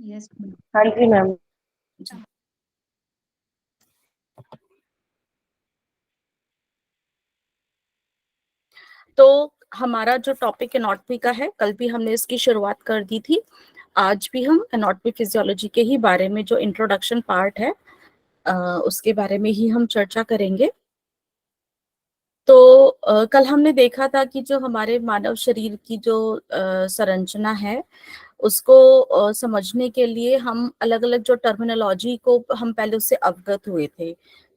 Yes. हाँ जी ma'am. तो हमारा जो टॉपिक एनाटॉमी का है, कल भी हमने इसकी शुरुआत कर दी थी। आज भी हम एनाटॉमी फिजियोलॉजी के ही बारे में, जो इंट्रोडक्शन पार्ट है उसके बारे में ही हम चर्चा करेंगे। तो कल हमने देखा था कि जो हमारे मानव शरीर की जो संरचना है, उसको समझने के लिए हम अलग अलग जो टर्मिनोलॉजी को हम पहले उससे अवगत हुए थे,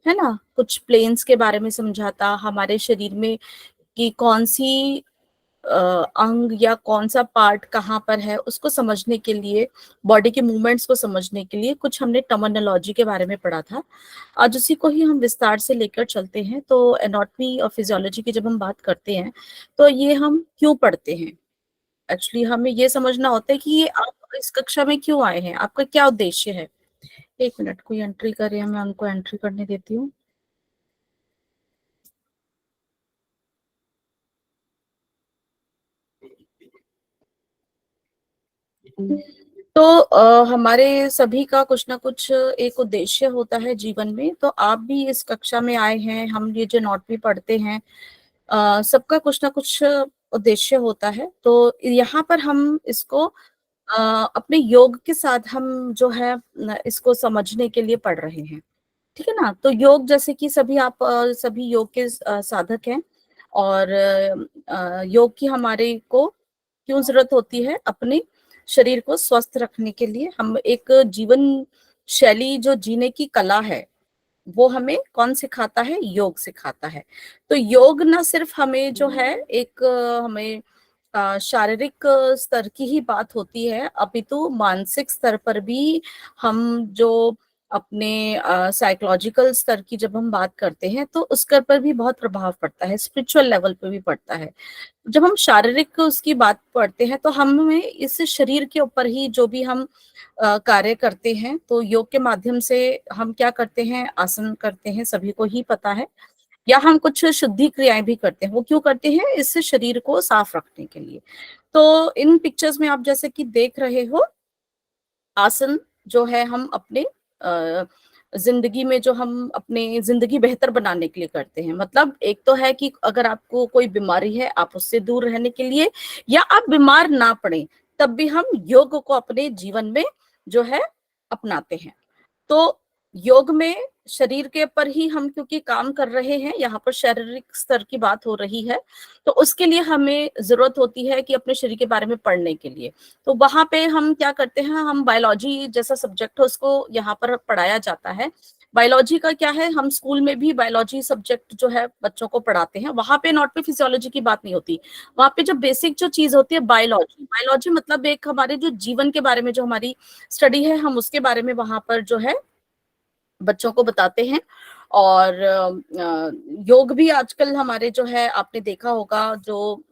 है ना। कुछ प्लेन्स के बारे में समझा था, हमारे शरीर में कि कौन सी अंग या कौन सा पार्ट कहाँ पर है, उसको समझने के लिए, बॉडी के मूवमेंट्स को समझने के लिए कुछ हमने टर्मिनोलॉजी के बारे में पढ़ा था। आज उसी को ही हम विस्तार से लेकर चलते हैं। तो एनाटॉमी और फिजियोलॉजी की जब हम बात करते हैं तो ये हम क्यों पढ़ते हैं, एक्चुअली हमें ये समझना होता है कि ये आप इस कक्षा में क्यों आए हैं, आपका क्या उद्देश्य है। एक मिनट, कोई एंट्री कर रहे हैं, मैं उनको एंट्री करने देती हूँ। तो हमारे सभी का कुछ ना कुछ एक उद्देश्य होता है जीवन में। तो आप भी इस कक्षा में आए हैं, हम ये जो एनाटॉमी पढ़ते हैं, सबका कुछ ना कुछ उद्देश्य होता है। तो यहाँ पर हम इसको अपने योग के साथ हम जो है इसको समझने के लिए पढ़ रहे हैं, ठीक है ना। तो योग, जैसे कि सभी आप सभी योग के साधक हैं, और योग की हमारे को क्यों जरूरत होती है, अपने शरीर को स्वस्थ रखने के लिए। हम एक जीवन शैली जो जीने की कला है, वो हमें कौन सिखाता है, योग सिखाता है। तो योग ना सिर्फ हमें जो है एक हमें शारीरिक स्तर की ही बात होती है, अपितु मानसिक स्तर पर भी हम जो अपने साइकोलॉजिकल स्तर की जब हम बात करते हैं तो उस स्तर पर भी बहुत प्रभाव पड़ता है, स्पिरिचुअल लेवल पे भी पड़ता है। जब हम शारीरिक उसकी बात पढ़ते हैं तो हमें इस शरीर के ऊपर ही जो भी हम कार्य करते हैं, तो योग के माध्यम से हम क्या करते हैं, आसन करते हैं, सभी को ही पता है, या हम कुछ शुद्धि क्रियाएं भी करते हैं। वो क्यों करते हैं, इस शरीर को साफ रखने के लिए। तो इन पिक्चर्स में आप जैसे कि देख रहे हो, आसन जो है हम अपने जिंदगी में, जो हम अपने जिंदगी बेहतर बनाने के लिए करते हैं। मतलब एक तो है कि अगर आपको कोई बीमारी है, आप उससे दूर रहने के लिए, या आप बीमार ना पड़े, तब भी हम योग को अपने जीवन में जो है अपनाते हैं। तो योग में शरीर के पर ही हम क्योंकि काम कर रहे हैं, यहाँ पर शारीरिक स्तर की बात हो रही है, तो उसके लिए हमें जरूरत होती है कि अपने शरीर के बारे में पढ़ने के लिए। तो वहां पे हम क्या करते हैं, हम बायोलॉजी जैसा सब्जेक्ट है उसको यहाँ पर पढ़ाया जाता है। बायोलॉजी का क्या है, हम स्कूल में भी बायोलॉजी सब्जेक्ट जो है बच्चों को पढ़ाते हैं, वहां पे एनाटॉमी फिजियोलॉजी की बात नहीं होती। वहां पे जो बेसिक जो चीज होती है बायोलॉजी, बायोलॉजी मतलब एक हमारे जो जीवन के बारे में जो हमारी स्टडी है, हम उसके बारे में वहां पर जो है बच्चों को बताते हैं। और योग भी आजकल हमारे जो है, आपने देखा होगा, जो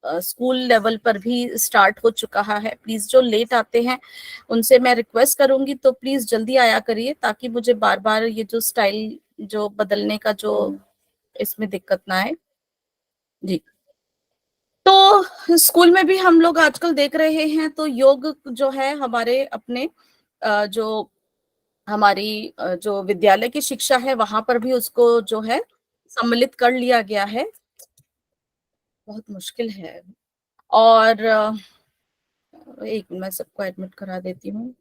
स्कूल लेवल पर भी स्टार्ट हो चुका है। प्लीज जो लेट आते हैं उनसे मैं रिक्वेस्ट करूंगी, तो प्लीज जल्दी आया करिए, ताकि मुझे बार बार ये जो स्टाइल जो बदलने का जो इसमें दिक्कत ना आए जी। तो स्कूल में भी हम लोग आजकल देख रहे हैं, तो योग जो है हमारे अपने जो हमारी जो विद्यालय की शिक्षा है, वहां पर भी उसको जो है सम्मिलित कर लिया गया है। बहुत मुश्किल है। और एक मिनट, मैं सबको एडमिट करा देती हूँ।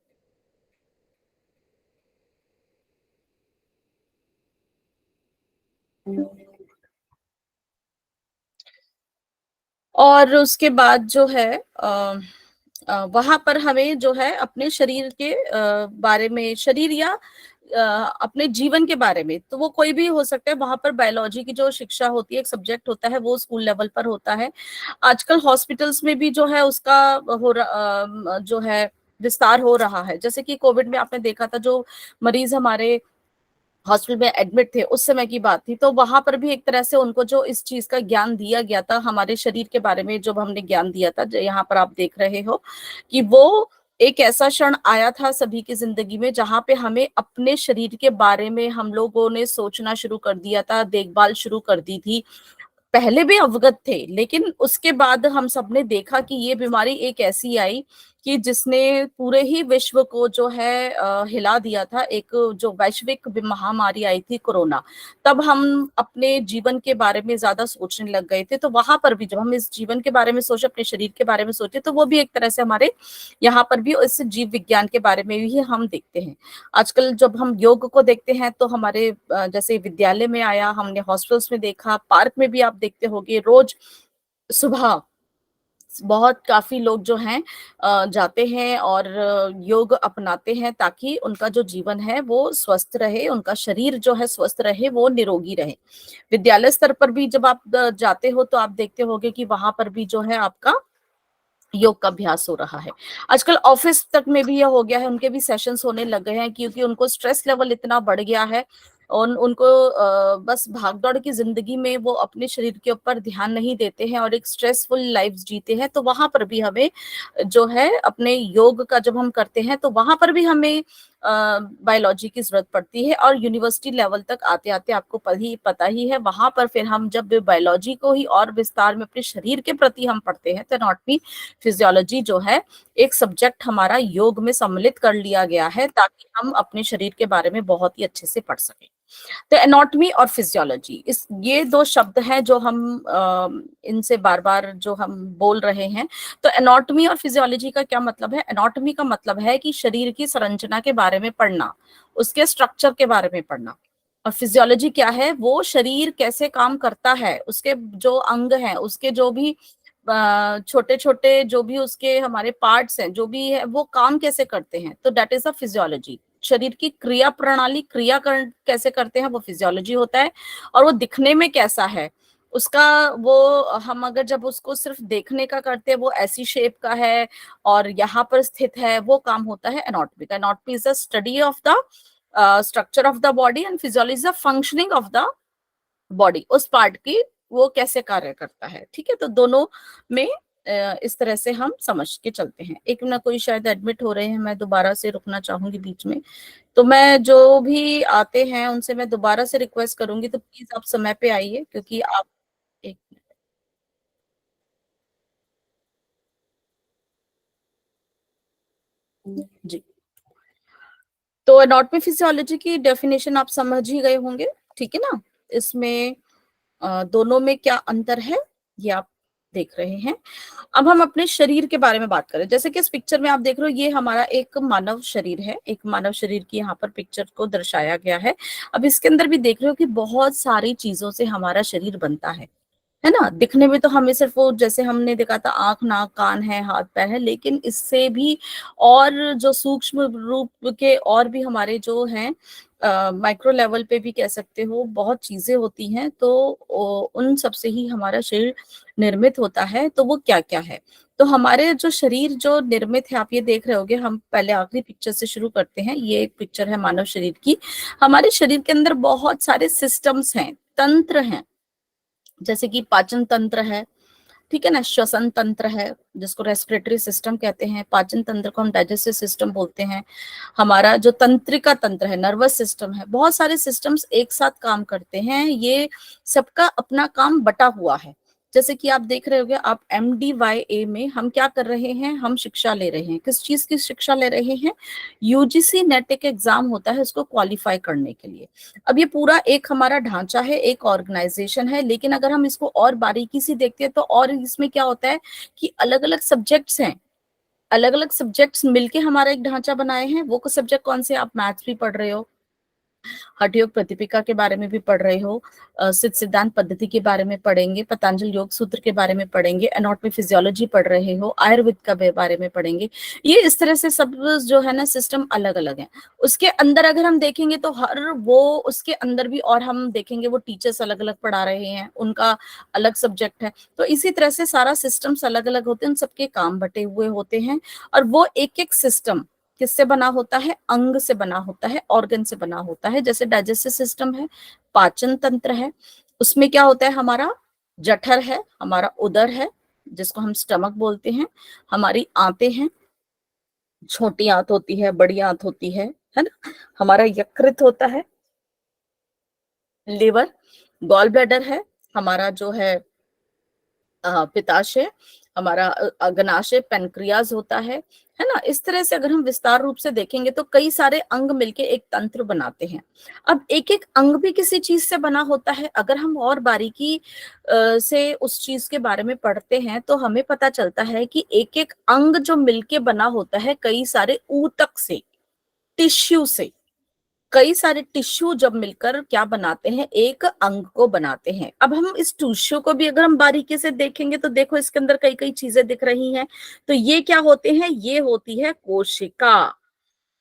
और उसके बाद जो है वहां पर हमें जो है अपने शरीर के बारे में, शरीर या अपने जीवन के बारे में, तो वो कोई भी हो सकता है। वहां पर बायोलॉजी की जो शिक्षा होती है, एक सब्जेक्ट होता है, वो स्कूल लेवल पर होता है। आजकल हॉस्पिटल्स में भी जो है उसका जो है विस्तार हो रहा है। जैसे कि कोविड में आपने देखा था, जो मरीज हमारे हॉस्पिटल में एडमिट थे, उस समय की बात थी, तो वहां पर भी एक तरह से उनको जो इस चीज का ज्ञान दिया गया था, हमारे शरीर के बारे में जो हमने ज्ञान दिया था, जो यहाँ पर आप देख रहे हो, कि वो एक ऐसा क्षण आया था सभी की जिंदगी में, जहां पे हमें अपने शरीर के बारे में हम लोगों ने सोचना शुरू कर दिया था, देखभाल शुरू कर दी थी। पहले भी अवगत थे, लेकिन उसके बाद हम सबने देखा कि ये बीमारी एक ऐसी आई कि जिसने पूरे ही विश्व को जो है हिला दिया था, एक जो वैश्विक महामारी आई थी कोरोना, तब हम अपने जीवन के बारे में ज्यादा सोचने लग गए थे। तो वहां पर भी जब हम इस जीवन के बारे में सोचे, अपने शरीर के बारे में सोचे, तो वो भी एक तरह से हमारे यहाँ पर भी इस जीव विज्ञान के बारे में भी हम देखते हैं। आजकल जब हम योग को देखते हैं तो हमारे जैसे विद्यालय में आया, हमने हॉस्टल्स में देखा, पार्क में भी आप देखते होंगे, रोज सुबह बहुत काफी लोग जो हैं जाते हैं और योग अपनाते हैं, ताकि उनका जो जीवन है वो स्वस्थ रहे, उनका शरीर जो है स्वस्थ रहे, वो निरोगी रहे। विद्यालय स्तर पर भी जब आप जाते हो तो आप देखते होंगे कि वहां पर भी जो है आपका योग का अभ्यास हो रहा है। आजकल ऑफिस तक में भी यह हो गया है, उनके भी सेशंस होने लग गए हैं, क्योंकि उनको स्ट्रेस लेवल इतना बढ़ गया है और उनको बस भागदौड़ की जिंदगी में वो अपने शरीर के ऊपर ध्यान नहीं देते हैं और एक स्ट्रेसफुल लाइफ जीते हैं। तो वहां पर भी हमें जो है अपने योग का जब हम करते हैं तो वहां पर भी हमें बायोलॉजी की जरूरत पड़ती है। और यूनिवर्सिटी लेवल तक आते आते आपको पता ही है, वहां पर फिर हम जब बायोलॉजी को ही और विस्तार में अपने शरीर के प्रति हम पढ़ते हैं, तो एनाटॉमी फिजियोलॉजी जो है एक सब्जेक्ट हमारा योग में सम्मिलित कर लिया गया है, ताकि हम अपने शरीर के बारे में बहुत ही अच्छे से पढ़ सकें। तो एनाटॉमी और फिजियोलॉजी, इस ये दो शब्द हैं जो हम इनसे बार बार जो हम बोल रहे हैं। तो एनाटॉमी और फिजियोलॉजी का क्या मतलब है? एनाटॉमी का मतलब है कि शरीर की संरचना के बारे में पढ़ना, उसके स्ट्रक्चर के बारे में पढ़ना। और फिजियोलॉजी क्या है? वो शरीर कैसे काम करता है, उसके जो अंग हैं, उसके जो भी छोटे छोटे जो भी उसके हमारे पार्ट्स हैं, जो भी है, वो काम कैसे करते हैं, तो दैट इज अ फिजियोलॉजी। शरीर की क्रिया प्रणाली, क्रियाकरण कैसे करते हैं, वो फिजियोलॉजी होता है। और वो दिखने में कैसा है उसका, वो हम अगर जब उसको सिर्फ देखने का करते हैं, वो ऐसी शेप का है और यहाँ पर स्थित है, वो काम होता है एनाटॉमी का। Anatomy is the study of the structure of the body and physiology is the functioning of the body, उस पार्ट की वो कैसे कार्य करता है। ठीक है, तो दोनों में इस तरह से हम समझ के चलते हैं। एक ना कोई शायद एडमिट हो रहे हैं, मैं दोबारा से रुकना चाहूंगी बीच में, तो मैं जो भी आते हैं उनसे मैं दोबारा से रिक्वेस्ट करूंगी, तो प्लीज आप समय पे आइए, क्योंकि आप एक जी। तो एनाटॉमी फिजियोलॉजी की डेफिनेशन आप समझ ही गए होंगे, ठीक है ना? इसमें दोनों में क्या अंतर है ये आप देख रहे हैं। अब हम अपने शरीर के बारे में बात करें। जैसे कि इस पिक्चर में आप देख रहे हो, ये हमारा एक मानव शरीर है, एक मानव शरीर की यहाँ पर पिक्चर को दर्शाया गया है। अब इसके अंदर भी देख रहे हो कि बहुत सारी चीजों से हमारा शरीर बनता है ना? दिखने में तो हमें सिर्फ वो जैसे हमने देखा था आंख, नाक, कान है, हाथ पैर है, लेकिन इससे भी और जो सूक्ष्म रूप के और भी हमारे जो हैं माइक्रो लेवल पे भी कह सकते हो, बहुत चीजें होती हैं। तो उन सब से ही हमारा शरीर निर्मित होता है। तो वो क्या क्या है? तो हमारे जो शरीर जो निर्मित है, आप ये देख रहे होगे, हम पहले आखिरी पिक्चर से शुरू करते हैं। ये एक पिक्चर है मानव शरीर की। हमारे शरीर के अंदर बहुत सारे सिस्टम्स हैं, तंत्र हैं, जैसे कि पाचन तंत्र है, ठीक है ना, श्वसन तंत्र है जिसको रेस्पिरेटरी सिस्टम कहते हैं, पाचन तंत्र को हम डाइजेस्टिव सिस्टम बोलते हैं, हमारा जो तंत्रिका तंत्र है, नर्वस सिस्टम है, बहुत सारे सिस्टम्स एक साथ काम करते हैं। ये सबका अपना काम बटा हुआ है। जैसे कि आप देख रहे होंगे, आप MDYA में हम क्या कर रहे हैं, हम शिक्षा ले रहे हैं। किस चीज की शिक्षा ले रहे हैं? UGC नेट एक एग्जाम होता है उसको क्वालिफाई करने के लिए। अब ये पूरा एक हमारा ढांचा है, एक ऑर्गेनाइजेशन है, लेकिन अगर हम इसको और बारीकी से देखते हैं तो और इसमें क्या होता है कि अलग अलग सब्जेक्ट्स हैं, अलग अलग सब्जेक्ट्स मिलके हमारा एक ढांचा बनाए हैं। वो सब्जेक्ट कौन से? आप मैथ्स भी पढ़ रहे हो, हठ योग प्रतिपिका के बारे में भी पढ़ रहे हो, सिद्ध सिद्धांत पद्धति के बारे में पढ़ेंगे, पतंजलि योग सूत्र के बारे में पढ़ेंगे, एनाटॉमी फिजियोलॉजी पढ़ रहे हो, आयुर्वेद का बारे में पढ़ेंगे। ये इस तरह से सब जो है ना सिस्टम अलग अलग है। उसके अंदर अगर हम देखेंगे तो हर वो उसके अंदर भी और हम देखेंगे वो टीचर्स अलग अलग पढ़ा रहे हैं, उनका अलग सब्जेक्ट है। तो इसी तरह से सारा सिस्टम्स अलग अलग होते हैं, उन सबके काम बटे हुए होते हैं। और वो एक एक सिस्टम किससे बना होता है? अंग से बना होता है, ऑर्गन से बना होता है। जैसे डाइजेस्टिव सिस्टम है, पाचन तंत्र है, उसमें क्या होता है? हमारा जठर है, हमारा उदर है जिसको हम स्टमक बोलते हैं, हमारी आंतें हैं, छोटी आंत होती है, बड़ी आंत होती है ना, हमारा यकृत होता है, लिवर, गॉल ब्लैडर है, हमारा जो है पिताशय, हमारा अग्नाशय, पेनक्रियाज होता है है ना। इस तरह से अगर हम विस्तार रूप से देखेंगे तो कई सारे अंग मिलके एक तंत्र बनाते हैं। अब एक एक अंग भी किसी चीज से बना होता है। अगर हम और बारीकी से उस चीज के बारे में पढ़ते हैं तो हमें पता चलता है कि एक एक अंग जो मिलके बना होता है कई सारे ऊतक से, टिश्यू से, कई सारे टिश्यू जब मिलकर क्या बनाते हैं, एक अंग को बनाते हैं। अब हम इस टिश्यू को भी अगर हम बारीकी से देखेंगे तो देखो इसके अंदर कई कई चीजें दिख रही हैं। तो ये क्या होते हैं, ये होती है कोशिका।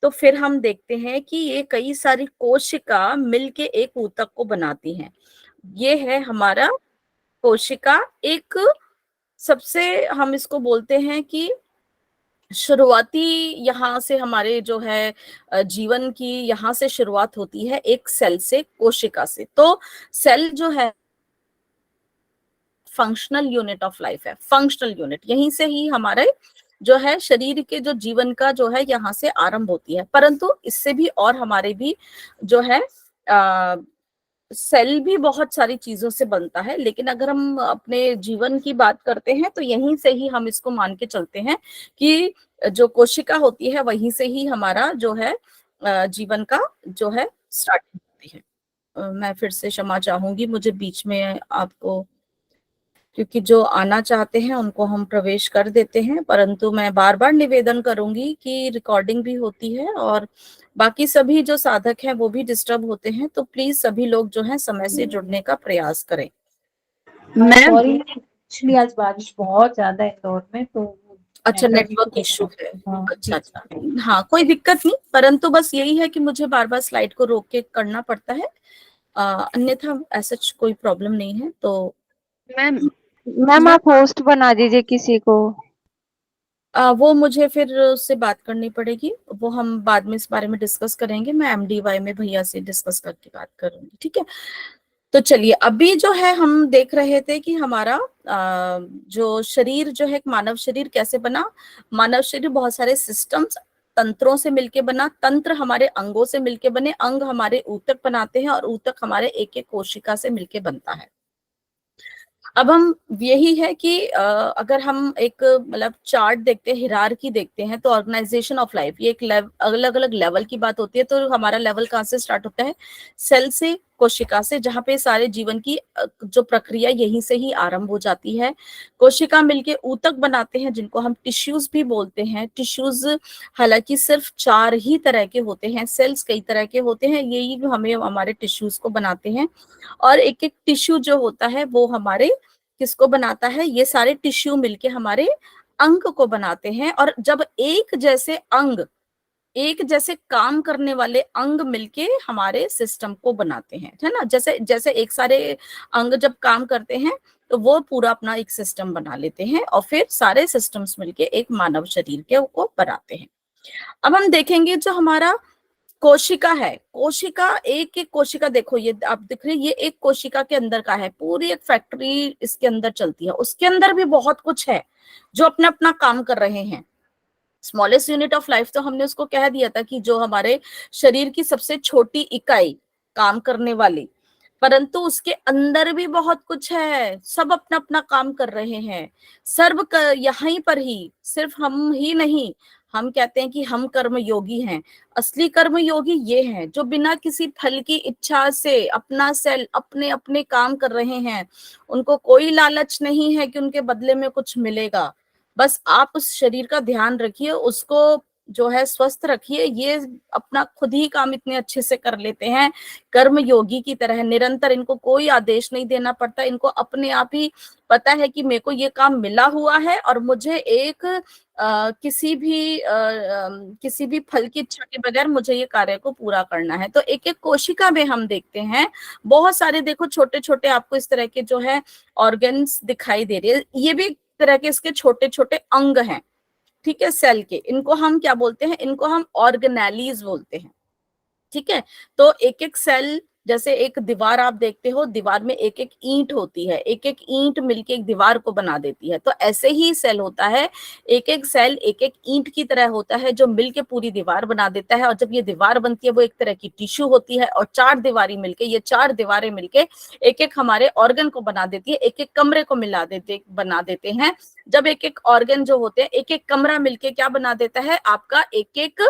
तो फिर हम देखते हैं कि ये कई सारी कोशिका मिलके एक ऊतक को बनाती हैं। ये है हमारा कोशिका। एक सबसे हम इसको बोलते हैं कि शुरुआती, यहाँ से हमारे जो है जीवन की यहाँ से शुरुआत होती है एक सेल से, कोशिका से। तो सेल जो है फंक्शनल यूनिट ऑफ लाइफ है, फंक्शनल यूनिट। यहीं से ही हमारे जो है शरीर के जो जीवन का जो है यहाँ से आरंभ होती है। परंतु इससे भी और हमारे भी जो है सेल भी बहुत सारी चीजों से बनता है। लेकिन अगर हम अपने जीवन की बात करते हैं तो यहीं से ही हम इसको मान के चलते हैं कि जो कोशिका होती है वहीं से ही हमारा जो है जीवन का जो है स्टार्टिंग होती है। मैं फिर से क्षमा चाहूंगी, मुझे बीच में आपको, क्योंकि जो आना चाहते हैं उनको हम प्रवेश कर देते हैं, परंतु मैं बार बार निवेदन करूंगी कि रिकॉर्डिंग भी होती है और बाकी सभी जो साधक हैं वो भी डिस्टर्ब होते हैं। तो प्लीज सभी लोग जो है समय से जुड़ने का प्रयास करें। मैम सॉरी, एक्चुअली आज बारिश बहुत ज्यादा है इंदौर में, तो अच्छा, नेटवर्क इशू है। हाँ अच्छा अच्छा, हाँ कोई दिक्कत नहीं, परंतु बस यही है कि मुझे बार बार स्लाइड को रोक के करना पड़ता है। अन्यथा ऐसा कोई प्रॉब्लम नहीं है। तो मैम मैम आप होस्ट बना दीजिए किसी को। वो मुझे फिर उससे बात करनी पड़ेगी, वो हम बाद में इस बारे में डिस्कस करेंगे। मैं एमडीवाई में भैया से डिस्कस करके बात करूंगी, ठीक है। तो चलिए, अभी जो है हम देख रहे थे कि हमारा जो शरीर जो है, एक मानव शरीर कैसे बना। मानव शरीर बहुत सारे सिस्टम्स, तंत्रों से मिलके बना। तंत्र हमारे अंगों से मिलके बने, अंग हमारे ऊतक बनाते हैं और ऊतक हमारे एक एक कोशिका से मिलके बनता है। अब हम यही है कि अगर हम एक मतलब चार्ट देखते हैं, हिरार्की देखते हैं, तो ऑर्गेनाइजेशन ऑफ लाइफ, ये एक अलग अलग लेवल की बात होती है। तो हमारा लेवल कहाँ से स्टार्ट होता है, सेल से, कोशिका से, जहाँ पे सारे जीवन की जो प्रक्रिया यहीं से ही आरंभ हो जाती है। कोशिका मिलके ऊतक बनाते हैं जिनको हम टिश्यूज भी बोलते हैं। टिश्यूज हालांकि सिर्फ 4 ही तरह के होते हैं, सेल्स कई तरह के होते हैं, यही हमें हमारे टिश्यूज को बनाते हैं। और एक एक टिश्यू जो होता है वो हमारे किसको बनाता है, ये सारे टिश्यू मिलके हमारे अंग को बनाते हैं। और जब एक जैसे अंग, एक जैसे काम करने वाले अंग मिलके हमारे सिस्टम को बनाते हैं, है ना। जैसे जैसे एक सारे अंग जब काम करते हैं तो वो पूरा अपना एक सिस्टम बना लेते हैं और फिर सारे सिस्टम्स मिलके एक मानव शरीर के को बनाते हैं। अब हम देखेंगे जो हमारा कोशिका है, कोशिका, एक एक कोशिका देखो, ये आप दिख रही है, ये एक कोशिका के अंदर का है, पूरी एक फैक्ट्री इसके अंदर चलती है। उसके अंदर भी बहुत कुछ है जो अपना अपना काम कर रहे हैं। स्मॉलेस्ट यूनिट ऑफ लाइफ तो हमने उसको कह दिया था कि जो हमारे शरीर की सबसे छोटी इकाई काम करने वाली, परंतु उसके अंदर भी बहुत कुछ है, सब अपना अपना काम कर रहे हैं। सर्व यहीं पर ही, सिर्फ हम ही नहीं, हम कहते हैं कि हम कर्म योगी हैं। असली कर्म योगी ये हैं जो बिना किसी फल की इच्छा से अपना सेल अपने अपने काम कर रहे हैं। उनको कोई लालच नहीं है कि उनके बदले में कुछ मिलेगा। बस आप उस शरीर का ध्यान रखिए, उसको जो है स्वस्थ रखिए, ये अपना खुद ही काम इतने अच्छे से कर लेते हैं, कर्म योगी की तरह। निरंतर इनको कोई आदेश नहीं देना पड़ता, इनको अपने आप ही पता है कि मेरे को ये काम मिला हुआ है और मुझे एक किसी भी फल की इच्छा के बगैर मुझे ये कार्य को पूरा करना है। तो एक एक कोशिका में हम देखते हैं बहुत सारे, देखो छोटे छोटे आपको इस तरह के जो है ऑर्गन्स दिखाई दे रहे हैं, ये भी एक तरह के इसके छोटे छोटे अंग हैं, ठीक है, सेल के। इनको हम क्या बोलते हैं, इनको हम ऑर्गेनेलीज बोलते हैं, ठीक है। तो एक एक सेल जैसे एक दीवार आप देखते हो, दीवार में एक एक ईंट होती है, एक एक ईंट मिलके एक दीवार को बना देती है, तो ऐसे ही सेल होता है, एक एक सेल एक एक ईंट की तरह होता है जो मिलके पूरी दीवार बना देता है। और जब ये दीवार बनती है वो एक तरह की टिश्यू होती है, और चार दीवारी मिलके, ये चार दीवारें मिलके एक एक हमारे ऑर्गन को बना देती है, एक एक कमरे को बना देते हैं। जब एक एक ऑर्गन जो होते हैं, एक एक कमरा मिलके क्या बना देता है, आपका एक एक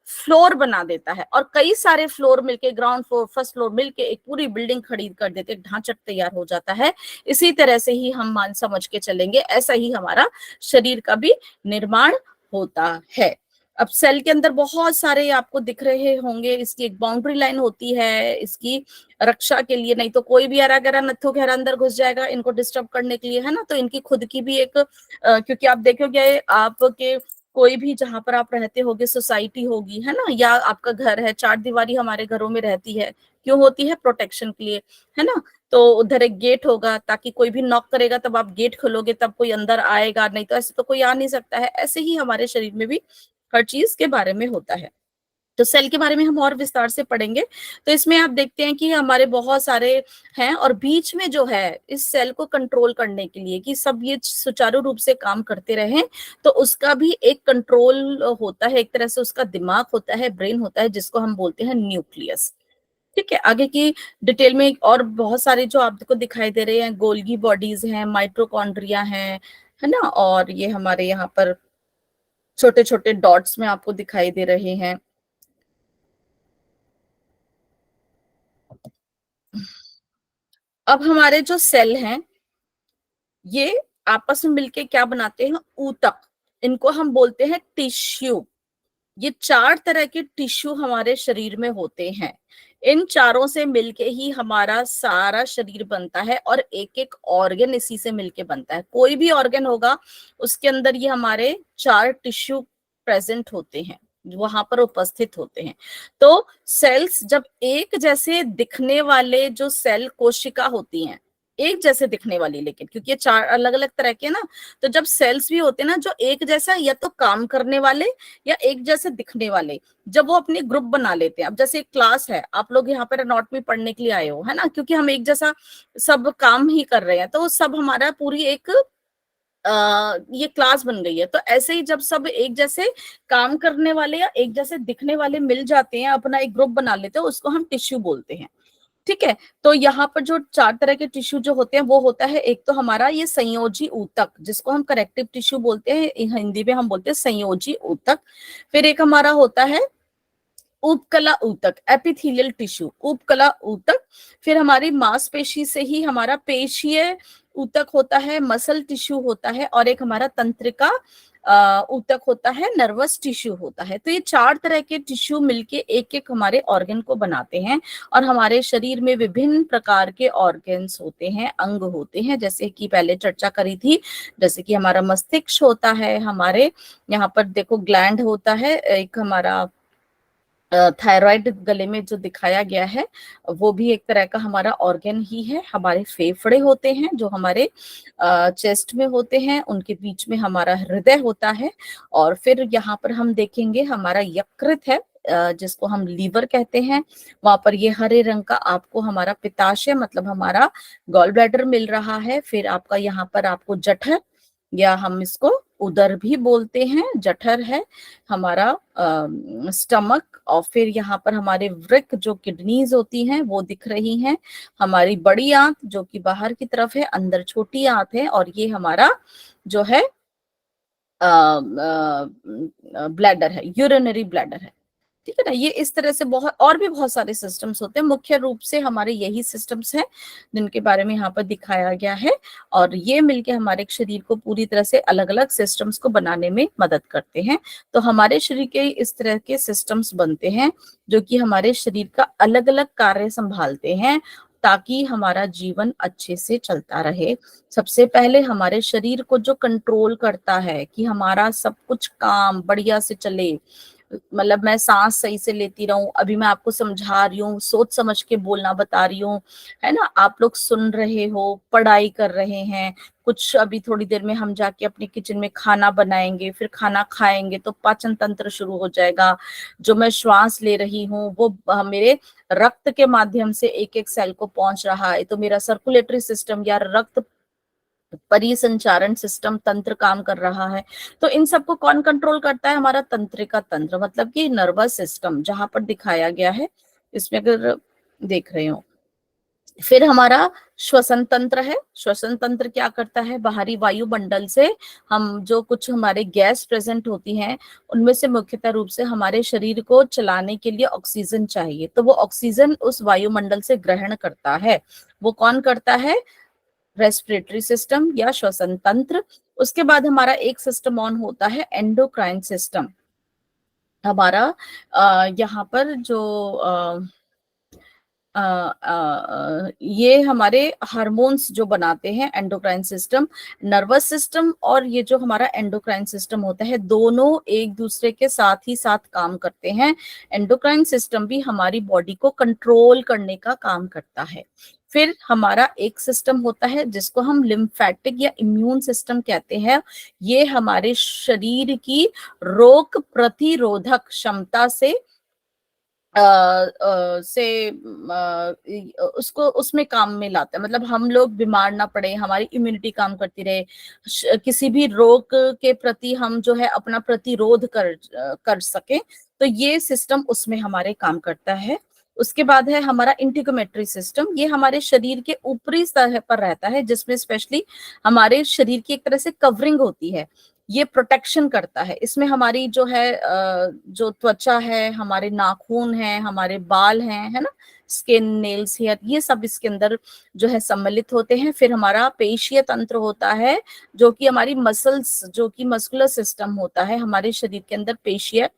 फ्लोर बना देता है, और कई सारे फ्लोर मिलके, ग्राउंड फ्लोर, फर्स्ट फ्लोर मिलके एक पूरी बिल्डिंग खड़ी कर देते, ढांचा तैयार हो जाता है। इसी तरह से ही हम मान समझ के चलेंगे, ऐसा ही हमारा शरीर का भी निर्माण होता है। अब सेल के अंदर बहुत सारे आपको दिख रहे होंगे, इसकी एक बाउंड्री लाइन होती है इसकी रक्षा के लिए, नहीं तो कोई भी हरा गरा नत्थु घेरा अंदर घुस जाएगा इनको डिस्टर्ब करने के लिए, है ना। तो इनकी खुद की भी एक क्योंकि आप देखोगे आपके कोई भी जहां पर आप रहते होगे सोसाइटी होगी, है ना, या आपका घर है, चार दीवारी हमारे घरों में रहती है, क्यों होती है, प्रोटेक्शन के लिए, है ना। तो उधर एक गेट होगा ताकि कोई भी नॉक करेगा तब आप गेट खोलोगे तब कोई अंदर आएगा, नहीं तो ऐसे तो कोई आ नहीं सकता है। ऐसे ही हमारे शरीर में भी हर चीज के बारे में होता है। तो सेल के बारे में हम और विस्तार से पढ़ेंगे। तो इसमें आप देखते हैं कि हमारे बहुत सारे हैं, और बीच में जो है इस सेल को कंट्रोल करने के लिए कि सब ये सुचारू रूप से काम करते रहें, तो उसका भी एक कंट्रोल होता है, एक तरह से उसका दिमाग होता है, ब्रेन होता है, जिसको हम बोलते हैं न्यूक्लियस। ठीक है, आगे की डिटेल में और बहुत सारे जो आपको दिखाई दे रहे हैं, गोल्गी बॉडीज हैं, माइट्रोकॉन्ड्रिया हैं, है ना, और ये हमारे यहाँ पर छोटे छोटे डॉट्स में आपको दिखाई दे रहे हैं। अब हमारे जो सेल हैं ये आपस में मिलके क्या बनाते हैं, ऊतक, इनको हम बोलते हैं टिश्यू। ये चार तरह के टिश्यू हमारे शरीर में होते हैं, इन चारों से मिलके ही हमारा सारा शरीर बनता है, और एक एक ऑर्गन इसी से मिलके बनता है। कोई भी ऑर्गन होगा उसके अंदर ये हमारे चार टिश्यू प्रेजेंट होते हैं, वहां पर उपस्थित होते हैं। तो सेल्स जब एक जैसे दिखने वाले जो सेल कोशिका होती हैं, एक जैसे दिखने वाली, लेकिन क्योंकि ये चार अलग अलग तरह के ना, तो जब सेल्स भी होते हैं ना जो एक जैसा या तो काम करने वाले या एक जैसे दिखने वाले, जब वो अपने ग्रुप बना लेते हैं, अब जैसे एक क्लास है, आप लोग यहाँ पर एनाटॉमी पढ़ने के लिए आए हो, है ना, क्योंकि हम एक जैसा सब काम ही कर रहे हैं, तो सब हमारा पूरी एक ये क्लास बन गई है। तो ऐसे ही जब सब एक जैसे काम करने वाले या एक जैसे दिखने वाले मिल जाते हैं, अपना एक ग्रुप बना लेते हैं, उसको हम टिश्यू बोलते हैं। ठीक है, तो यहाँ पर जो चार तरह के टिश्यू जो होते हैं वो होता है, एक तो हमारा ये संयोजी ऊतक, जिसको हम करेक्टिव टिश्यू बोलते हैं, हिंदी में हम बोलते हैं संयोजी ऊतक। फिर एक हमारा होता है उपकला ऊतक, एपिथेलियल टिश्यू, उपकला ऊतक। फिर हमारी मांसपेशी से ही हमारा पेशीय ऊतक होता है, मसल टिश्यू होता है, और एक हमारा तंत्रिका ऊतक होता है, नर्वस टिश्यू होता है। तो ये चार तरह के टिश्यू मिलके एक एक हमारे ऑर्गन को बनाते हैं, और हमारे शरीर में विभिन्न प्रकार के ऑर्गन्स होते हैं, अंग होते हैं, जैसे कि पहले चर्चा करी थी, जैसे कि हमारा मस्तिष्क होता है, हमारे यहाँ पर देखो ग्लैंड होता है, एक हमारा थायराइड गले में जो दिखाया गया है वो भी एक तरह का हमारा ऑर्गन ही है। हमारे फेफड़े होते हैं जो हमारे चेस्ट में होते हैं, उनके बीच में हमारा हृदय होता है, और फिर यहाँ पर हम देखेंगे हमारा यकृत है, जिसको हम लीवर कहते हैं। वहां पर ये हरे रंग का आपको हमारा पित्ताशय मतलब हमारा गॉल ब्लैडर मिल रहा है। फिर आपका यहाँ पर आपको जठर, या हम इसको उदर भी बोलते हैं, जठर है हमारा स्टमक, और फिर यहाँ पर हमारे वृक्क जो किडनीज होती हैं वो दिख रही हैं, हमारी बड़ी आंत जो कि बाहर की तरफ है, अंदर छोटी आंत है, और ये हमारा जो है ब्लैडर है, यूरिनरी ब्लैडर है। ठीक है ना, ये इस तरह से बहुत और भी बहुत सारे सिस्टम्स होते हैं, मुख्य रूप से हमारे यही सिस्टम्स हैं जिनके बारे में यहाँ पर दिखाया गया है, और ये मिलके हमारे शरीर को पूरी तरह से अलग अलग सिस्टम्स को बनाने में मदद करते हैं। तो हमारे शरीर के इस तरह के सिस्टम्स बनते हैं जो कि हमारे शरीर का अलग अलग कार्य संभालते हैं, ताकि हमारा जीवन अच्छे से चलता रहे। सबसे पहले हमारे शरीर को जो कंट्रोल करता है कि हमारा सब कुछ काम बढ़िया से चले, मतलब मैं सांस सही से लेती रहूं, अभी मैं आपको समझा रही हूँ, सोच समझ के बोलना बता रही हूँ, है ना, आप लोग सुन रहे हो, पढ़ाई कर रहे हैं, कुछ अभी थोड़ी देर में हम जाके अपने किचन में खाना बनाएंगे, फिर खाना खाएंगे तो पाचन तंत्र शुरू हो जाएगा। जो मैं श्वास ले रही हूँ वो मेरे रक्त के माध्यम से एक एक सेल को पहुंच रहा है, तो मेरा सर्कुलेटरी सिस्टम या रक्त परिसंचारण सिस्टम तंत्र काम कर रहा है। तो इन सबको कौन कंट्रोल करता है? हमारा तंत्रिका तंत्र, मतलब कि नर्वस सिस्टम, जहां पर दिखाया गया है इसमें अगर देख रहे हो। फिर हमारा श्वसन तंत्र है। श्वसन तंत्र क्या करता है? बाहरी वायुमंडल से हम जो कुछ हमारे गैस प्रेजेंट होती हैं उनमें से मुख्यतः रूप से हमारे शरीर को चलाने के लिए ऑक्सीजन चाहिए, तो वो ऑक्सीजन उस वायुमंडल से ग्रहण करता है। वो कौन करता है? रेस्पिरेटरी सिस्टम या श्वसन तंत्र। उसके बाद हमारा एक सिस्टम ऑन होता है, एंडोक्राइन सिस्टम। हमारा यहाँ पर जो ये हमारे हार्मोन्स जो बनाते हैं, एंडोक्राइन सिस्टम, नर्वस सिस्टम और ये जो हमारा एंडोक्राइन सिस्टम होता है, दोनों एक दूसरे के साथ ही साथ काम करते हैं। एंडोक्राइन सिस्टम भी हमारी बॉडी को कंट्रोल करने का काम करता है। फिर हमारा एक सिस्टम होता है जिसको हम लिम्फेटिक या इम्यून सिस्टम कहते हैं। ये हमारे शरीर की रोग प्रतिरोधक क्षमता से उसको उसमें काम में लाता है। मतलब हम लोग बीमार ना पड़े, हमारी इम्यूनिटी काम करती रहे, किसी भी रोग के प्रति हम जो है अपना प्रतिरोध कर सके, तो ये सिस्टम उसमें हमारे काम करता है। उसके बाद है हमारा इंटीग्यूमेटरी सिस्टम। ये हमारे शरीर के ऊपरी सतह पर रहता है, जिसमें स्पेशली हमारे शरीर की एक तरह से कवरिंग होती है, ये प्रोटेक्शन करता है। इसमें हमारी जो है जो त्वचा है, हमारे नाखून है, हमारे बाल हैं, है ना, स्किन, नेल्स, हेयर, ये सब इसके अंदर जो है सम्मिलित होते हैं। फिर हमारा पेशीय तंत्र होता है, जो कि हमारी मसल्स, जो कि मस्कुलर सिस्टम होता है हमारे शरीर के अंदर। पेशीय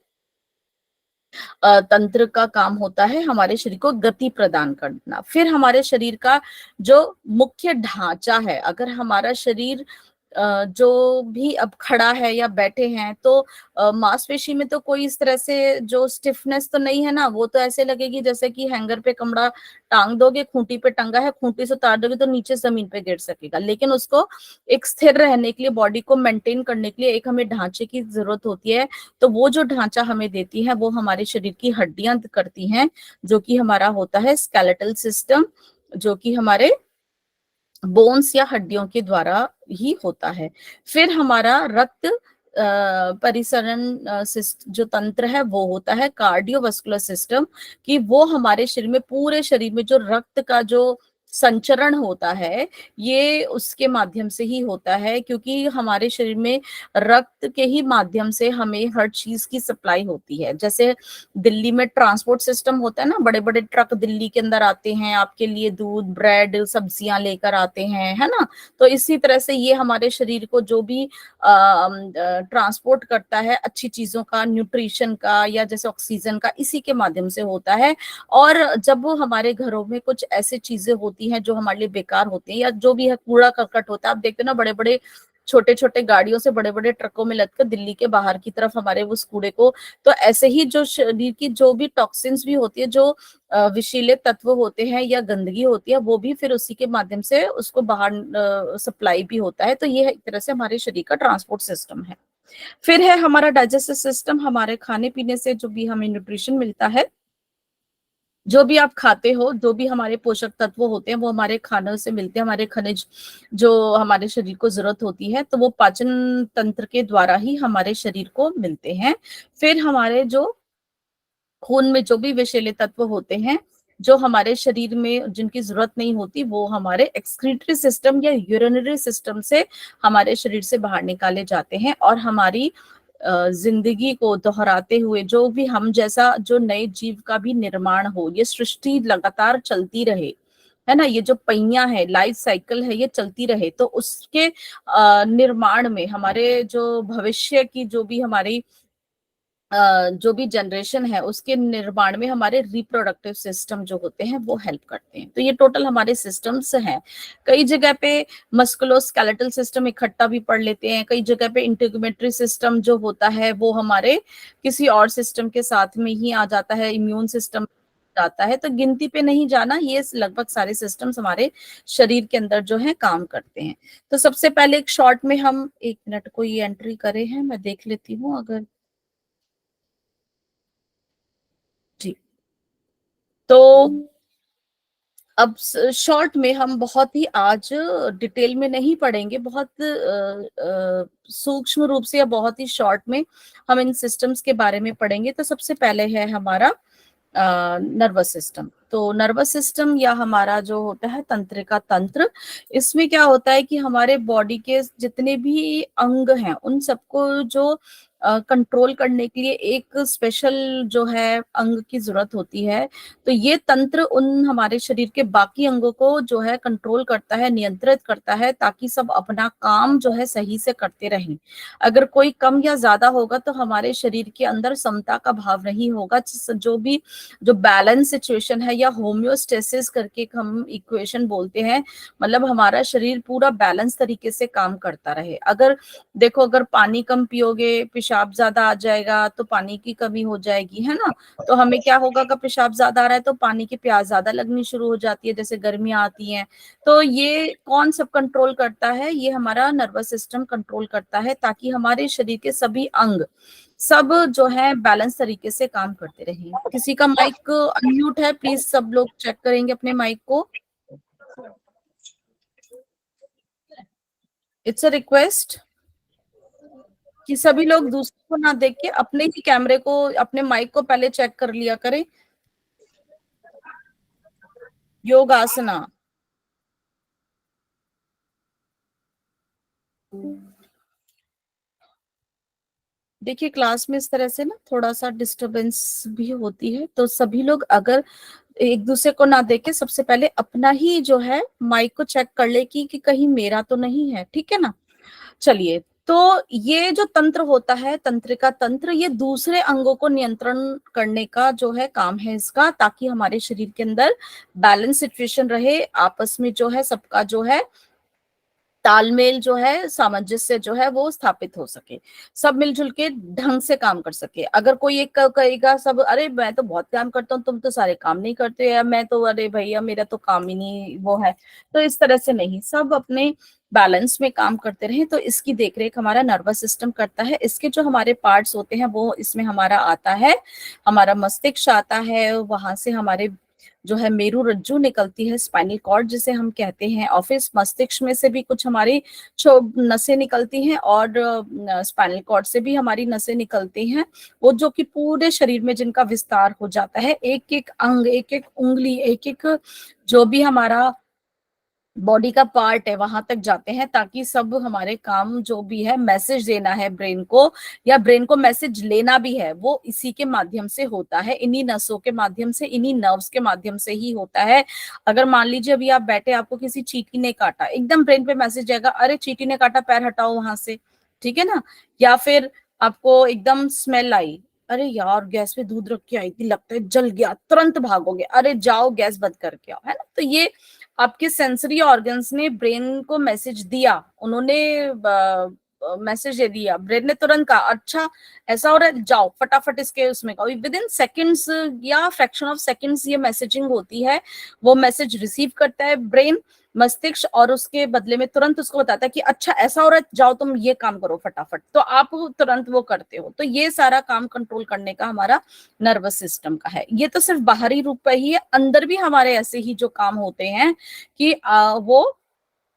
तंत्र का काम होता है हमारे शरीर को गति प्रदान करना। फिर हमारे शरीर का जो मुख्य ढांचा है, अगर हमारा शरीर जो भी अब खड़ा है या बैठे हैं, तो मांसपेशी में तो कोई इस तरह से जो स्टिफनेस तो नहीं है ना, वो तो ऐसे लगेगी जैसे कि हैंगर पे कमरा टांग दोगे, खूंटी पे टंगा है, खूंटी से उतार दोगे तो नीचे जमीन पे गिर सकेगा। लेकिन उसको एक स्थिर रहने के लिए, बॉडी को मेंटेन करने के लिए एक हमें ढांचे की जरूरत होती है। तो वो जो ढांचा हमें देती है वो हमारे शरीर की हड्डियां करती हैं, जो कि हमारा होता है स्केलेटल सिस्टम, जो कि हमारे बोन्स या हड्डियों के द्वारा ही होता है। फिर हमारा रक्त परिसरण जो तंत्र है वो होता है कार्डियोवास्कुलर सिस्टम, कि वो हमारे शरीर में, पूरे शरीर में जो रक्त का जो संचरण होता है ये उसके माध्यम से ही होता है, क्योंकि हमारे शरीर में रक्त के ही माध्यम से हमें हर चीज की सप्लाई होती है। जैसे दिल्ली में ट्रांसपोर्ट सिस्टम होता है ना, बड़े बड़े ट्रक दिल्ली के अंदर आते हैं, आपके लिए दूध, ब्रेड, सब्जियां लेकर आते हैं, है ना। तो इसी तरह से ये हमारे शरीर को जो भी ट्रांसपोर्ट करता है अच्छी चीजों का, न्यूट्रिशन का या जैसे ऑक्सीजन का, इसी के माध्यम से होता है। और जब हमारे घरों में कुछ ऐसी चीजें होती हैं जो हमारे लिए बेकार होती हैं, या जो भी है कूड़ा करकट होता है, आप देखते हैं ना बड़े बड़े छोटे छोटे गाड़ियों से बड़े बड़े ट्रकों में लगकर दिल्ली के बाहर की तरफ हमारे उस कूड़े को, तो ऐसे ही जो शरीर की जो भी टॉक्सिन्स भी होती है, जो विषैले तत्व होते हैं या गंदगी होती है, वो भी फिर उसी के माध्यम से उसको बाहर सप्लाई भी होता है। तो ये एक तरह से हमारे शरीर का ट्रांसपोर्ट सिस्टम है। फिर है हमारा डाइजेस्टिव सिस्टम। हमारे खाने पीने से जो भी हमें न्यूट्रिशन मिलता है, जो भी आप खाते हो, जो भी हमारे पोषक तत्व होते हैं वो हमारे खाने से मिलते हैं। हमारे खनिज जो हमारे शरीर को जरूरत होती है, तो वो पाचन तंत्र के द्वारा ही हमारे शरीर को मिलते हैं। फिर हमारे जो खून में जो भी विषैले तत्व होते हैं जो हमारे शरीर में जिनकी जरूरत नहीं होती, वो हमारे एक्सक्रीटरी सिस्टम या यूरिनरी सिस्टम से हमारे शरीर से बाहर निकाले जाते हैं। और हमारी जिंदगी को दोहराते हुए जो भी हम जैसा जो नए जीव का भी निर्माण हो, ये सृष्टि लगातार चलती रहे, है ना, ये जो पहिया है, लाइफ साइकिल है, ये चलती रहे, तो उसके निर्माण में हमारे जो भविष्य की जो भी हमारी जो भी जनरेशन है उसके निर्माण में हमारे रिप्रोडक्टिव सिस्टम जो होते हैं वो हेल्प करते हैं। तो ये टोटल हमारे सिस्टम्स हैं। कई जगह पे मस्कुलोस्केलेटल सिस्टम इकट्ठा भी पढ़ लेते हैं, कई जगह पे इंटीग्यूमेटरी सिस्टम जो होता है वो हमारे किसी और सिस्टम के साथ में ही आ जाता है, इम्यून सिस्टम जाता है, तो गिनती पे नहीं जाना, ये लगभग सारे सिस्टम्स हमारे शरीर के अंदर जो है काम करते हैं। तो सबसे पहले एक शॉर्ट में हम 1 मिनट को ये एंट्री करे हैं, मैं देख लेती हूँ अगर जी। तो अब शॉर्ट में हम बहुत ही आज डिटेल में नहीं पढ़ेंगे, बहुत सूक्ष्म रूप से या बहुत ही शॉर्ट में हम इन सिस्टम्स के बारे में पढ़ेंगे। तो सबसे पहले है हमारा नर्वस सिस्टम। तो नर्वस सिस्टम या हमारा जो होता है तंत्रिका तंत्र, इसमें क्या होता है कि हमारे बॉडी के जितने भी अंग हैं उन सबको जो कंट्रोल करने के लिए एक स्पेशल जो है अंग की जरूरत होती है। तो ये तंत्र उन हमारे शरीर के बाकी अंगों को जो है कंट्रोल करता है, नियंत्रित करता है, ताकि सब अपना काम जो है सही से करते रहें। अगर कोई कम या ज्यादा होगा तो हमारे शरीर के अंदर समता का भाव नहीं होगा। जो बैलेंस सिचुएशन है या होम्योस्टेसिस करके एक हम इक्वेशन बोलते हैं, मतलब हमारा शरीर पूरा बैलेंस तरीके से काम करता रहे। अगर देखो, अगर पानी कम पियोगे, पेशाब ज्यादा आ जाएगा तो पानी की कमी हो जाएगी, है ना। तो हमें क्या होगा कि पेशाब ज्यादा आ रहा है तो पानी की प्यास ज्यादा लगनी शुरू हो जाती है, जैसे गर्मियां आती हैं। तो ये कौन सब कंट्रोल करता है? ये हमारा नर्वस सिस्टम कंट्रोल करता है, ताकि हमारे शरीर के सभी अंग सब जो है बैलेंस तरीके से काम करते रहें। किसी का माइक अनम्यूट है, प्लीज सब लोग चेक करेंगे अपने माइक को। इट्स अ रिक्वेस्ट कि सभी लोग दूसरे को ना देख के अपने ही कैमरे को, अपने माइक को पहले चेक कर लिया करें। योगासना, देखिए क्लास में इस तरह से ना थोड़ा सा डिस्टरबेंस भी होती है, तो सभी लोग अगर एक दूसरे को ना देख के सबसे पहले अपना ही जो है माइक को चेक कर ले कि कहीं मेरा तो नहीं है, ठीक है ना। चलिए, तो ये जो तंत्र होता है, तंत्रिका तंत्र, ये दूसरे अंगों को नियंत्रण करने का जो है काम है इसका, ताकि हमारे शरीर के अंदर बैलेंस सिचुएशन रहे, आपस में जो है सबका जो है तालमेल जो है, सामंजस्य जो है वो स्थापित हो सके, सब मिलजुल के ढंग से काम कर सके। अगर कोई एक कहेगा सब, अरे मैं तो बहुत काम करता हूँ, तुम तो सारे काम नहीं करते, या मैं तो, अरे भैया मेरा तो काम ही नहीं वो है, तो इस तरह से नहीं, सब अपने बैलेंस में काम करते रहे। तो इसकी देखरेख हमारा नर्वस सिस्टम करता है। इसके जो हमारे पार्ट्स होते हैं वो इसमें हमारा आता है, हमारा मस्तिष्क आता है, वहां से हमारे जो है मेरु रज्जु निकलती है, स्पाइनल कॉर्ड जिसे हम कहते हैं, और फिर मस्तिष्क में से भी कुछ हमारी नसें निकलती हैं, और स्पाइनल कॉर्ड से भी हमारी नसें निकलती हैं, वो जो कि पूरे शरीर में जिनका विस्तार हो जाता है, एक एक अंग, एक एक उंगली, एक एक जो भी हमारा बॉडी का पार्ट है वहां तक जाते हैं, ताकि सब हमारे काम जो भी है, मैसेज देना है ब्रेन को या ब्रेन को मैसेज लेना भी है, वो इसी के माध्यम से होता है, इन्हीं नसों के माध्यम से, इन्हीं नर्व्स के माध्यम से ही होता है। अगर मान लीजिए अभी आप बैठे, आपको किसी चींटी ने काटा, एकदम ब्रेन पे मैसेज जाएगा, अरे चींटी ने काटा, पैर हटाओ वहां से, ठीक है ना। या फिर आपको एकदम स्मेल आई, अरे यार गैस पे दूध रख के आई थी, लगता है जल गया, तुरंत भागोगे, अरे जाओ गैस बंद करके आओ, है ना। तो ये आपके सेंसरी ऑर्गन्स ने ब्रेन को मैसेज दिया, उन्होंने मैसेज दे दिया, ब्रेन ने तुरंत कहा अच्छा ऐसा हो रहा है, जाओ फटाफट इसके उसमें कहो, विद इन सेकेंड्स या फ्रैक्शन ऑफ सेकेंड्स ये मैसेजिंग होती है। वो मैसेज रिसीव करता है ब्रेन, मस्तिष्क, और उसके बदले में तुरंत उसको बताता है कि अच्छा ऐसा हो रहा है, जाओ तुम ये काम करो फटाफट, तो आप तुरंत वो करते हो। तो ये सारा काम कंट्रोल करने का हमारा नर्वस सिस्टम का है। ये तो सिर्फ बाहरी रूप पे ही है, अंदर भी हमारे ऐसे ही जो काम होते हैं कि वो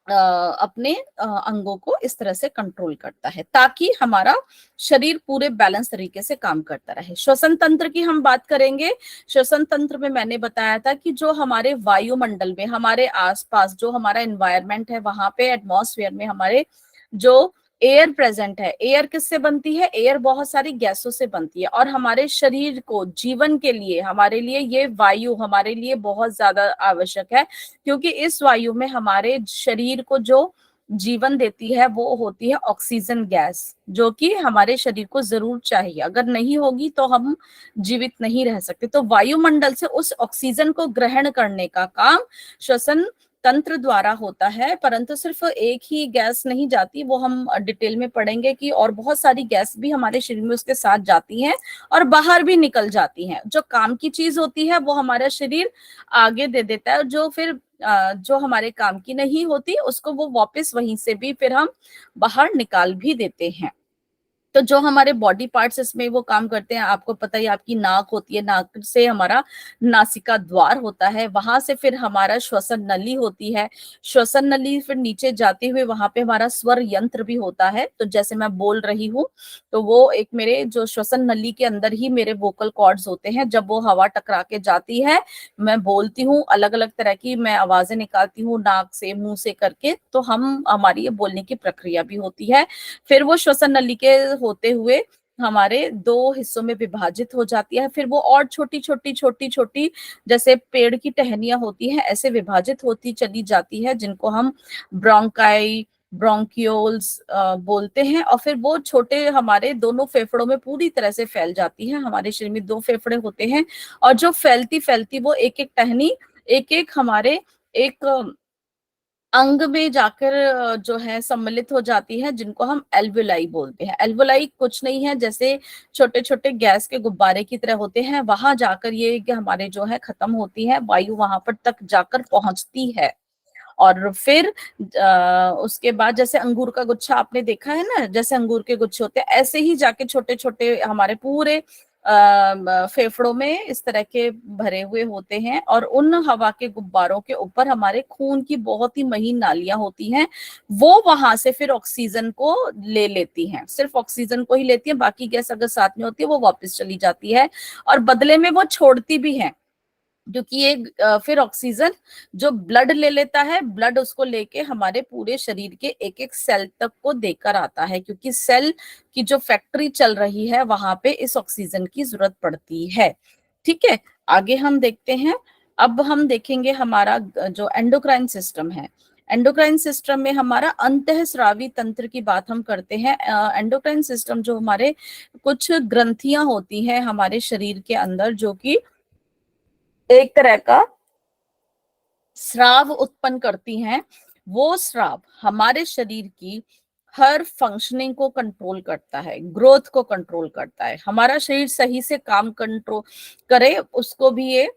अपने अंगों को इस तरह से कंट्रोल करता है, ताकि हमारा शरीर पूरे बैलेंस तरीके से काम करता रहे। श्वसन तंत्र की हम बात करेंगे। श्वसन तंत्र में मैंने बताया था कि जो हमारे वायुमंडल में, हमारे आसपास जो हमारा एनवायरनमेंट है, वहां पे एटमॉस्फेयर में हमारे जो एयर प्रेजेंट है, एयर किससे बनती है? एयर बहुत सारी गैसों से बनती है, और हमारे शरीर को जीवन के लिए, हमारे लिए ये वायु हमारे लिए बहुत ज्यादा आवश्यक है, क्योंकि इस वायु में हमारे शरीर को जो जीवन देती है वो होती है ऑक्सीजन गैस, जो कि हमारे शरीर को जरूर चाहिए, अगर नहीं होगी तो हम जीवित नहीं रह सकते। तो वायुमंडल से उस ऑक्सीजन को ग्रहण करने का काम श्वसन तंत्र द्वारा होता है, परंतु सिर्फ एक ही गैस नहीं जाती, वो हम डिटेल में पढ़ेंगे कि और बहुत सारी गैस भी हमारे शरीर में उसके साथ जाती हैं और बाहर भी निकल जाती हैं। जो काम की चीज होती है वो हमारा शरीर आगे दे देता है, जो फिर जो हमारे काम की नहीं होती उसको वो वापस वहीं से भी फिर हम बाहर निकाल भी देते हैं। तो जो हमारे बॉडी पार्ट्स इसमें वो काम करते हैं, आपको पता ही, आपकी नाक होती है, नाक से हमारा नासिका द्वार होता है, वहां से फिर हमारा श्वसन नली होती है, श्वसन नली फिर नीचे जाते हुए वहां पे हमारा स्वर यंत्र भी होता है। तो जैसे मैं बोल रही हूँ तो वो एक मेरे जो श्वसन नली के अंदर ही मेरे वोकल कॉर्ड्स होते हैं, जब वो हवा टकरा के जाती है, मैं बोलती हूँ, अलग अलग तरह की मैं आवाजें निकालती हूँ नाक से मुंह से करके, तो हमारी ये बोलने की प्रक्रिया भी होती है। फिर वो श्वसन नली के होते हुए हमारे दो हिस्सों में विभाजित हो जाती है, फिर वो और छोटी छोटी छोटी छोटी जैसे पेड़ की टहनियां होती हैं ऐसे विभाजित होती चली जाती है, जिनको हम ब्रोंकाई ब्रोंकियोल्स बोलते हैं। और फिर वो छोटे हमारे दोनों फेफड़ों में पूरी तरह से फैल जाती है। हमारे शरीर में दो फेफड़े होते हैं और जो फैलती फैलती वो एक एक टहनी एक एक हमारे एक अंग में जाकर जो है सम्मिलित हो जाती है, जिनको हम एल्वुलाई बोलते हैं। एल्वुलाई कुछ नहीं है, जैसे छोटे छोटे गैस के गुब्बारे की तरह होते हैं, वहां जाकर ये हमारे जो है खत्म होती है, वायु वहां पर तक जाकर पहुंचती है। और फिर उसके बाद जैसे अंगूर का गुच्छा आपने देखा है ना, जैसे अंगूर के गुच्छे होते हैं, ऐसे ही जाके छोटे छोटे हमारे पूरे फेफड़ों में इस तरह के भरे हुए होते हैं, और उन हवा के गुब्बारों के ऊपर हमारे खून की बहुत ही महीन नालियां होती हैं, वो वहां से फिर ऑक्सीजन को ले लेती हैं, सिर्फ ऑक्सीजन को ही लेती है, बाकी गैस अगर साथ में होती है वो वापस चली जाती है, और बदले में वो छोड़ती भी है, क्योंकि ये फिर ऑक्सीजन जो ब्लड ले लेता है, ब्लड उसको लेके हमारे पूरे शरीर के एक एक सेल तक को देकर आता है, क्योंकि सेल की जो फैक्ट्री चल रही है वहां पे इस ऑक्सीजन की जरूरत पड़ती है। ठीक है, आगे हम देखते हैं। अब हम देखेंगे हमारा जो एंडोक्राइन सिस्टम है। एंडोक्राइन सिस्टम में हमारा अंतःस्रावी तंत्र की बात हम करते हैं। एंडोक्राइन सिस्टम जो हमारे कुछ ग्रंथियां होती हैं हमारे शरीर के अंदर, जो कि एक तरह का स्राव उत्पन्न करती हैं, वो स्राव हमारे शरीर की हर फंक्शनिंग को कंट्रोल करता है, ग्रोथ को कंट्रोल करता है, हमारा शरीर सही से काम कंट्रोल करे उसको भी ये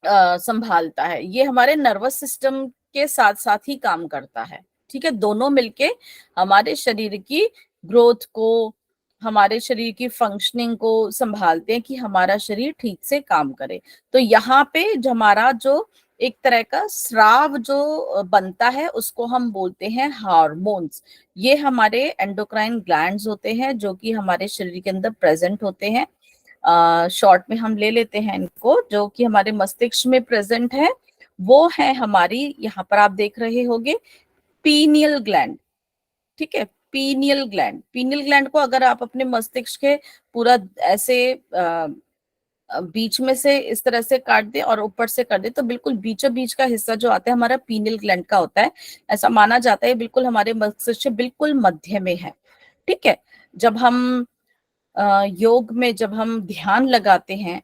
संभालता है। ये हमारे नर्वस सिस्टम के साथ साथ ही काम करता है। ठीक है, दोनों मिलके हमारे शरीर की ग्रोथ को, हमारे शरीर की फंक्शनिंग को संभालते हैं कि हमारा शरीर ठीक से काम करे। तो यहाँ पे जो हमारा जो एक तरह का स्राव जो बनता है उसको हम बोलते हैं हार्मोन्स। ये हमारे एंडोक्राइन ग्लैंड्स होते हैं जो कि हमारे शरीर के अंदर प्रेजेंट होते हैं। शॉर्ट में हम ले लेते हैं इनको, जो कि हमारे मस्तिष्क में प्रेजेंट है, वो है हमारी, यहाँ पर आप देख रहे होंगे, पीनियल ग्लैंड। ठीक है, पीनियल ग्लैंड, पीनियल ग्लैंड को अगर आप अपने मस्तिष्क के पूरा ऐसे बीच में से इस तरह से काट दे और ऊपर से कर दे, तो बिल्कुल बीचों बीच का हिस्सा जो आता है हमारा पीनियल ग्लैंड का होता है। ऐसा माना जाता है बिल्कुल हमारे मस्तिष्क के बिल्कुल मध्य में है। ठीक है, जब हम योग में जब हम ध्यान लगाते हैं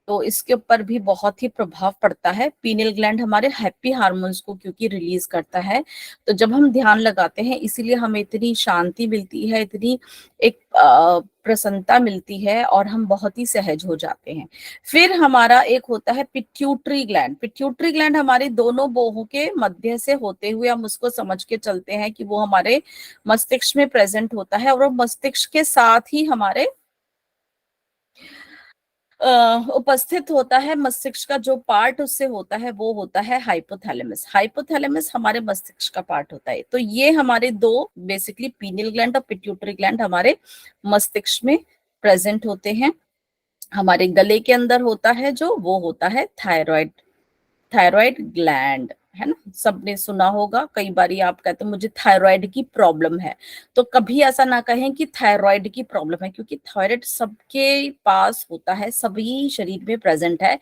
तो इसके ऊपर भी बहुत ही प्रभाव पड़ता है। पीनियल ग्लैंड हमारे हैप्पी हार्मोन्स को क्योंकि रिलीज करता है, तो जब हम ध्यान लगाते हैं इसीलिए हमें इतनी शांति मिलती है, इतनी एक प्रसन्नता मिलती है और हम बहुत ही सहज हो जाते हैं। फिर हमारा एक होता है पिट्यूटरी ग्लैंड। पिट्यूटरी ग्लैंड हमारे दोनों बाहों के मध्य से होते हुए हम उसको समझ के चलते हैं कि वो हमारे मस्तिष्क में प्रेजेंट होता है, और वो मस्तिष्क के साथ ही हमारे उपस्थित होता है। मस्तिष्क का जो पार्ट उससे होता है वो होता है हाइपोथैलेमस। हाइपोथैलेमस हमारे मस्तिष्क का पार्ट होता है। तो ये हमारे दो बेसिकली पीनियल ग्लैंड और पिट्यूटरी ग्लैंड हमारे मस्तिष्क में प्रेजेंट होते हैं। हमारे गले के अंदर होता है जो, वो होता है थायराइड, थायराइड ग्लैंड, है ना, सबने सुना होगा। कई बार आप कहते हैं मुझे थायराइड की प्रॉब्लम है, तो कभी ऐसा ना कहें कि थायराइड की प्रॉब्लम है, क्योंकि थायराइड सबके पास होता है, सभी शरीर में प्रेजेंट है।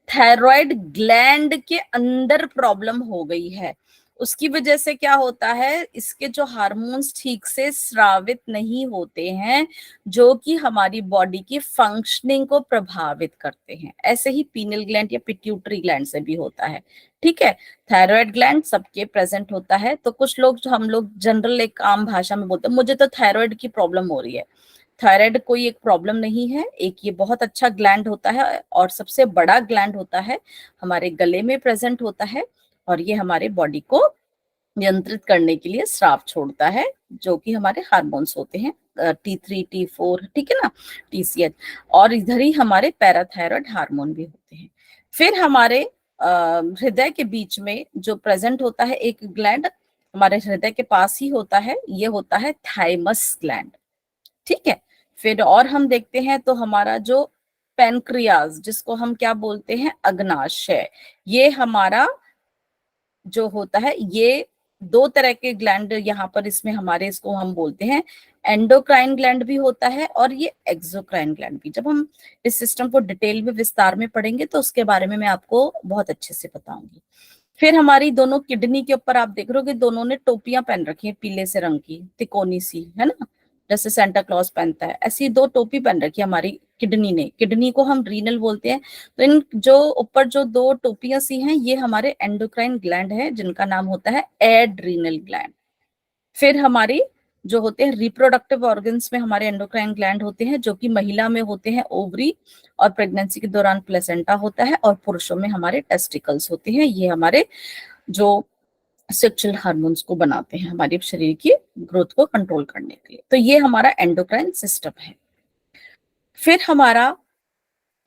थायराइड ग्लैंड के अंदर प्रॉब्लम हो गई है, उसकी वजह से क्या होता है, इसके जो हार्मोन्स ठीक से स्रावित नहीं होते हैं, जो कि हमारी बॉडी की फंक्शनिंग को प्रभावित करते हैं। ऐसे ही पीनल ग्लैंड या पिट्यूटरी ग्लैंड से भी होता है, ठीक है। थायराइड ग्लैंड सबके प्रेजेंट होता है। तो कुछ लोग, जो हम लोग जनरल एक आम भाषा में बोलते हैं, मुझे तो थायराइड की प्रॉब्लम हो रही है। थायराइड कोई एक प्रॉब्लम नहीं है, एक ये बहुत अच्छा ग्लैंड होता है और सबसे बड़ा ग्लैंड होता है, हमारे गले में प्रेजेंट होता है, और ये हमारे बॉडी को नियंत्रित करने के लिए स्राव छोड़ता है, जो कि हमारे हार्मोन्स होते हैं, T3 T4, ठीक है ना, TCH। और इधर ही हमारे पैराथायरॉयड हार्मोन भी होते हैं। फिर हमारे हृदय के बीच में जो प्रेजेंट होता है एक ग्लैंड, हमारे हृदय के पास ही होता है, ये होता है थाइमस ग्लैंड, ठीक है। फिर और हम देखते हैं तो हमारा जो पेनक्रियाज, जिसको हम क्या बोलते हैं, अग्नाशय, ये हमारा जो होता है, ये दो तरह के ग्लैंड यहाँ पर इसमें हमारे, इसको हम बोलते हैं एंडोक्राइन ग्लैंड भी होता है और ये एक्सोक्राइन ग्लैंड भी। जब हम इस सिस्टम को डिटेल में विस्तार में पढ़ेंगे तो उसके बारे में मैं आपको बहुत अच्छे से बताऊंगी। फिर हमारी दोनों किडनी के ऊपर आप देख रहे हो कि दोनों ने टोपियां पहन रखी हैं, पीले से रंग की तिकोनी सी, है ना, जैसे सेंटा क्लॉज पहनता है, ऐसी दो टोपी पहन रखी है हमारी किडनी ने। किडनी को हम रीनल बोलते हैं। तो इन जो ऊपर जो दो टोपियां सी हैं, ये हमारे एंडोक्राइन ग्लैंड है, जिनका नाम होता है एड्रीनल ग्लैंड। फिर हमारी जो होते हैं रिप्रोडक्टिव ऑर्गन्स में, हमारे एंडोक्राइन ग्लैंड होते हैं, जो कि महिला में होते हैं ओवरी, और प्रेगनेंसी के दौरान प्लेसेंटा होता है, और पुरुषों में हमारे टेस्टिकल्स होते हैं। ये हमारे जो सेक्सुअल हार्मोन्स को बनाते हैं, हमारे शरीर की ग्रोथ को कंट्रोल करने के लिए। तो ये हमारा एंडोक्राइन सिस्टम है। फिर हमारा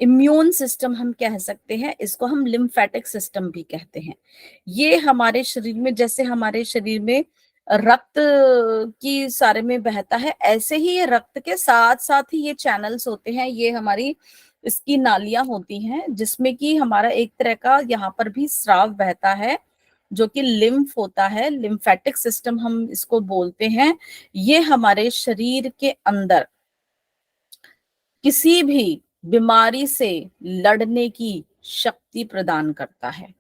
इम्यून सिस्टम हम कह सकते हैं, इसको हम लिम्फेटिक सिस्टम भी कहते हैं। ये हमारे शरीर में, जैसे हमारे शरीर में रक्त की सारे में बहता है, ऐसे ही ये रक्त के साथ साथ ही ये चैनल्स होते हैं, ये हमारी इसकी नालियां होती हैं, जिसमें कि हमारा एक तरह का यहाँ पर भी स्राव बहता है, जो कि लिम्फ होता है, लिम्फेटिक सिस्टम हम इसको बोलते हैं। ये हमारे शरीर के अंदर किसी भी बीमारी से लड़ने की शक्ति प्रदान करता है।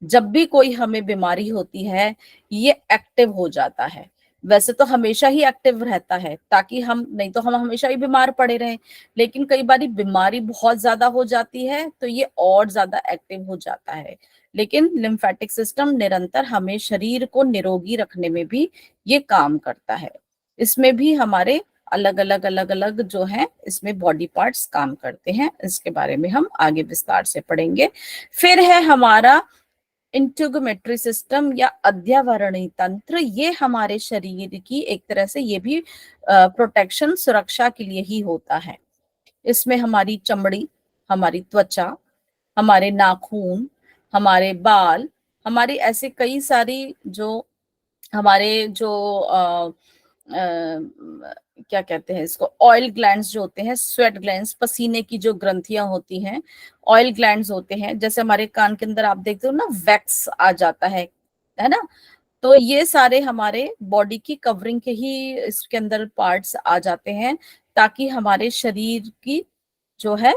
जब भी कोई हमें बीमारी होती है, ये एक्टिव हो जाता है। वैसे तो हमेशा ही एक्टिव रहता है, ताकि हम, नहीं तो हम हमेशा ही बीमार पड़े रहें, लेकिन कई बार बीमारी बहुत ज्यादा हो जाती है तो ये और ज्यादा एक्टिव हो जाता है। लेकिन लिम्फेटिक सिस्टम निरंतर हमें शरीर को निरोगी रखने में भी ये काम करता है। इसमें भी हमारे अलग अलग जो है, इसमें बॉडी पार्ट्स काम करते हैं। इसके बारे में हम आगे विस्तार से पढ़ेंगे। फिर है हमारा इंटीग्यूमेट्री सिस्टम या अध्यावरणीय तंत्र। ये हमारे शरीर की एक तरह से, ये भी प्रोटेक्शन, सुरक्षा के लिए ही होता है। इसमें हमारी चमड़ी, हमारी त्वचा, हमारे नाखून, हमारे बाल, हमारी ऐसे कई सारी जो हमारे जो क्या कहते हैं इसको, ऑयल ग्लैंड्स जो होते हैं, स्वेट ग्लैंड्स, पसीने की जो ग्रंथियां होती हैं, ऑयल ग्लैंड्स होते हैं। जैसे हमारे कान के अंदर आप देखते हो ना, वैक्स आ जाता है ना। तो ये सारे हमारे बॉडी की कवरिंग के ही इसके अंदर पार्ट्स आ जाते हैं, ताकि हमारे शरीर की जो है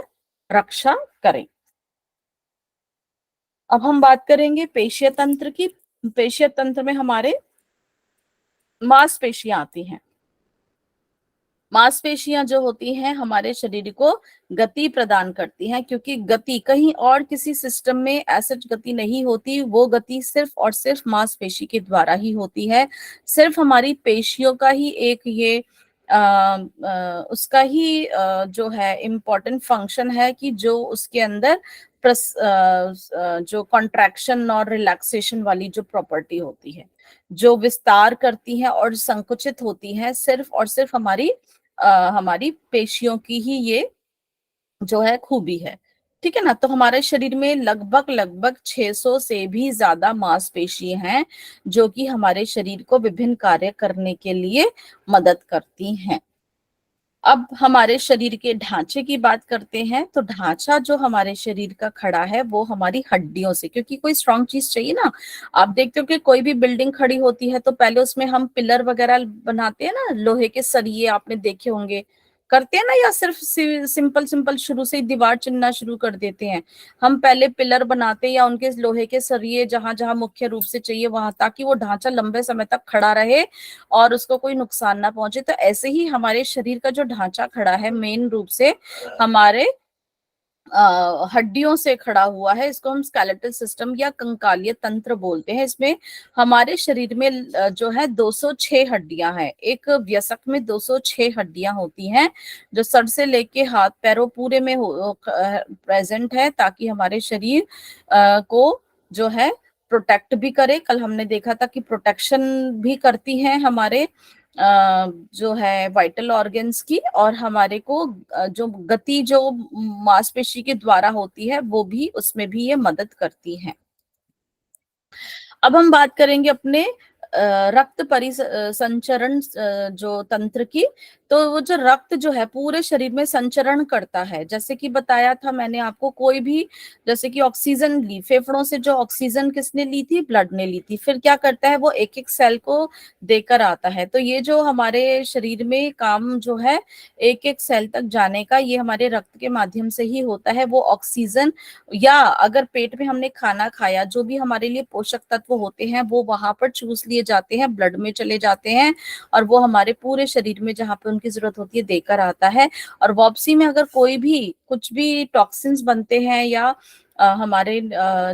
रक्षा करें। अब हम बात करेंगे पेशीय तंत्र की। पेशीय तंत्र में हमारे मांसपेशियां आती हैं। मांसपेशियां जो होती हैं हमारे शरीर को गति प्रदान करती हैं, क्योंकि गति कहीं और किसी सिस्टम में ऐसे गति नहीं होती, वो गति सिर्फ और सिर्फ मांसपेशी के द्वारा ही होती है। सिर्फ हमारी पेशियों का ही एक ये उसका ही जो है इम्पोर्टेंट फंक्शन है कि जो उसके अंदर जो कॉन्ट्रैक्शन और रिलैक्सेशन वाली जो प्रॉपर्टी होती है, जो विस्तार करती है और संकुचित होती है, सिर्फ और सिर्फ हमारी पेशियों की ही ये जो है खूबी है, ठीक है ना। तो हमारे शरीर में लगभग लगभग 600 से भी ज्यादा मांसपेशी हैं, जो कि हमारे शरीर को विभिन्न कार्य करने के लिए मदद करती हैं। अब हमारे शरीर के ढांचे की बात करते हैं। तो ढांचा जो हमारे शरीर का खड़ा है वो हमारी हड्डियों से, क्योंकि कोई स्ट्रांग चीज चाहिए ना। आप देखते हो कि कोई भी बिल्डिंग खड़ी होती है तो पहले उसमें हम पिलर वगैरह बनाते हैं ना, लोहे के सरिये आपने देखे होंगे, करते हैं ना, या सिर्फ सिंपल सिंपल शुरू से ही दीवार चुनना शुरू कर देते हैं। हम पहले पिलर बनाते हैं या उनके लोहे के सरिये जहां जहां मुख्य रूप से चाहिए वहां, ताकि वो ढांचा लंबे समय तक खड़ा रहे और उसको कोई नुकसान ना पहुंचे। तो ऐसे ही हमारे शरीर का जो ढांचा खड़ा है मेन रूप से हमारे हड्डियों से खड़ा हुआ है। इसको हम स्केलेटल सिस्टम या कंकालीय तंत्र बोलते हैं। इसमें हमारे शरीर में जो है 206 हड्डियां हैं। एक वयस्क में 206 हड्डियां होती हैं, जो सर से लेके हाथ पैरों पूरे में प्रेजेंट है, ताकि हमारे शरीर को जो है प्रोटेक्ट भी करे। कल हमने देखा था कि प्रोटेक्शन भी करती हैं हमारे जो है वाइटल ऑर्गन्स की, और हमारे को जो गति जो मांसपेशी के द्वारा होती है वो भी, उसमें भी ये मदद करती है। अब हम बात करेंगे अपने रक्त परिसंचरण जो तंत्र की। तो वो जो रक्त जो है पूरे शरीर में संचरण करता है। जैसे कि बताया था मैंने आपको, कोई भी जैसे कि ऑक्सीजन ली, फेफड़ों से जो ऑक्सीजन किसने ली थी, ब्लड ने ली थी, फिर क्या करता है वो एक एक सेल को देकर आता है। तो ये जो हमारे शरीर में काम जो है एक एक सेल तक जाने का, ये हमारे रक्त के माध्यम से ही होता है। वो ऑक्सीजन, या अगर पेट में हमने खाना खाया, जो भी हमारे लिए पोषक तत्व होते हैं वो वहां पर चूस लिए जाते हैं, ब्लड में चले जाते हैं, और वो हमारे पूरे शरीर में जहां पे उनकी जरूरत होती है देकर आता है। और वापसी में अगर कोई भी कुछ भी टॉक्सिन्स बनते हैं या हमारे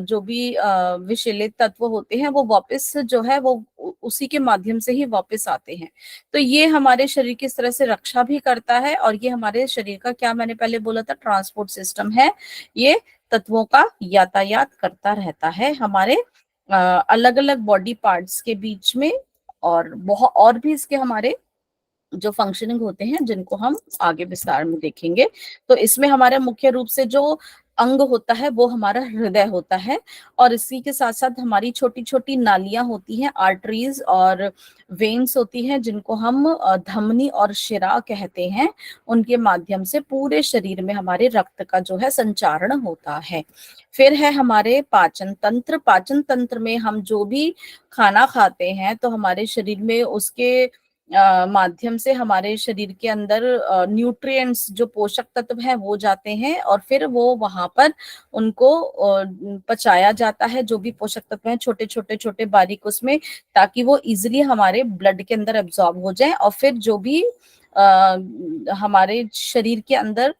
जो भी विषैले तत्व होते हैं, वो वापस जो है वो उसी के माध्यम से ही वापस आते हैं। तो ये हमारे शरीर की इस तरह से रक्षा भी करता है, और ये हमारे शरीर का, क्या मैंने पहले बोला था, ट्रांसपोर्ट सिस्टम है। ये तत्वों का यातायात करता रहता है हमारे अलग अलग बॉडी पार्ट्स के बीच में। और बहुत और भी इसके हमारे जो फंक्शनिंग होते हैं, जिनको हम आगे विस्तार में देखेंगे। तो इसमें हमारे मुख्य रूप से जो अंग होता है वो हमारा हृदय होता है, और इसी के साथ साथ हमारी छोटी छोटी नालियां होती हैं, आर्टरीज और वेन्स होती हैं, जिनको हम धमनी और शिरा कहते हैं। उनके माध्यम से पूरे शरीर में हमारे रक्त का जो है संचारण होता है। फिर है हमारे पाचन तंत्र। पाचन तंत्र में हम जो भी खाना खाते हैं, तो हमारे शरीर में उसके माध्यम से हमारे शरीर के अंदर न्यूट्रिएंट्स, जो पोषक तत्व हैं, वो जाते हैं, और फिर वो वहां पर उनको पचाया जाता है। जो भी पोषक तत्व हैं छोटे छोटे छोटे बारीक उसमें, ताकि वो इजिली हमारे ब्लड के अंदर एब्जॉर्ब हो जाए, और फिर जो भी हमारे शरीर के अंदर